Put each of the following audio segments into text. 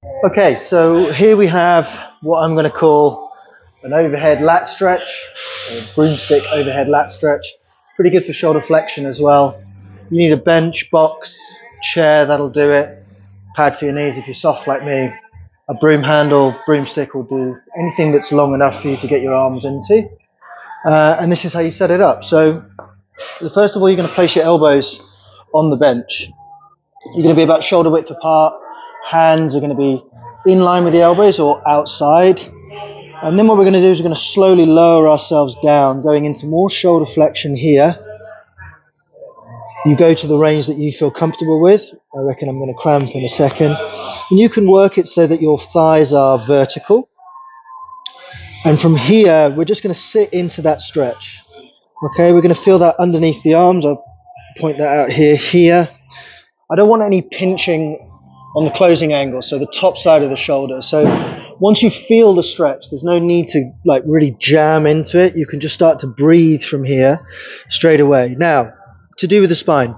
Okay, so here we have what I'm going to call an overhead lat stretch, a broomstick overhead lat stretch. Pretty good for shoulder flexion as well. You need a bench, box, chair, that'll do it. Pad for your knees if you're soft like me. A broom handle, broomstick will do. Anything that's long enough for you to get your arms into. And this is how you set it up. So first of all, you're going to place your elbows on the bench. You're going to be about shoulder width apart. Hands are going to be in line with the elbows or outside. And then what we're going to do is we're going to slowly lower ourselves down, going into more shoulder flexion here. You go to the range that you feel comfortable with. I reckon I'm going to cramp in a second. And you can work it so that your thighs are vertical. And from here, we're just going to sit into that stretch. Okay, we're going to feel that underneath the arms. I'll point that out here. I don't want any pinching on the closing angle, so the top side of the shoulder. So once you feel the stretch, there's no need to like really jam into it. You can just start to breathe from here straight away. Now, to do with the spine,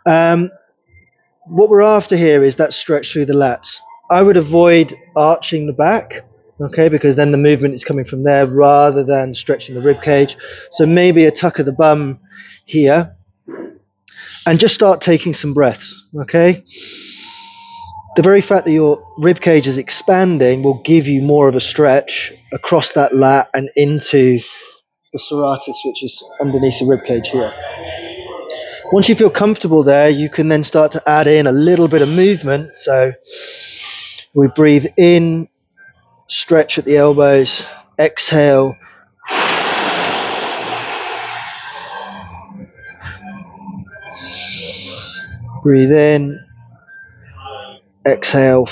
what we're after here is that stretch through the lats. I would avoid arching the back, okay, because then the movement is coming from there rather than stretching the rib cage. So maybe a tuck of the bum here, and just start taking some breaths, okay? The very fact that your rib cage is expanding will give you more of a stretch across that lat and into the serratus, which is underneath the rib cage here. Once you feel comfortable there, you can then start to add in a little bit of movement. So we breathe in, stretch at the elbows, exhale. Breathe in, exhale.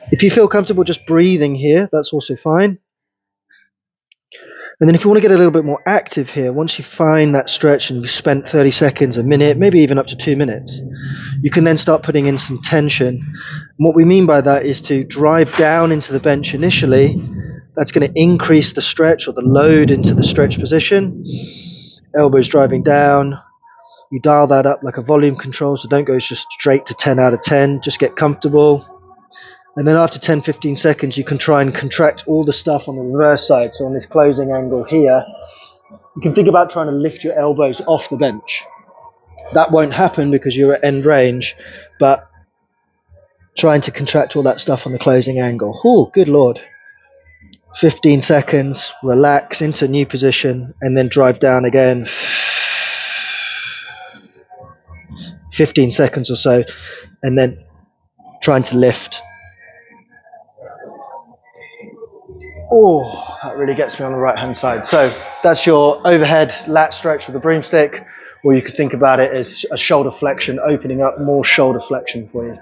If you feel comfortable just breathing here, that's also fine. And then if you want to get a little bit more active here, once you find that stretch and you've spent 30 seconds, a minute, maybe even up to 2 minutes, you can then start putting in some tension. And what we mean by that is to drive down into the bench initially. That's going to increase the stretch or the load into the stretch position. Elbows driving down. You dial that up like a volume control, so don't go just straight to 10 out of 10. Just get comfortable. And then after 10-15 seconds, you can try and contract all the stuff on the reverse side. So on this closing angle here, you can think about trying to lift your elbows off the bench. That won't happen because you're at end range, but trying to contract all that stuff on the closing angle. Oh, good Lord. 15 seconds, relax into a new position, and then drive down again. 15 seconds or so, and then trying to lift. Oh, that really gets me on the right hand side. So that's your overhead lat stretch with a broomstick, or you could think about it as a shoulder flexion, opening up more shoulder flexion for you.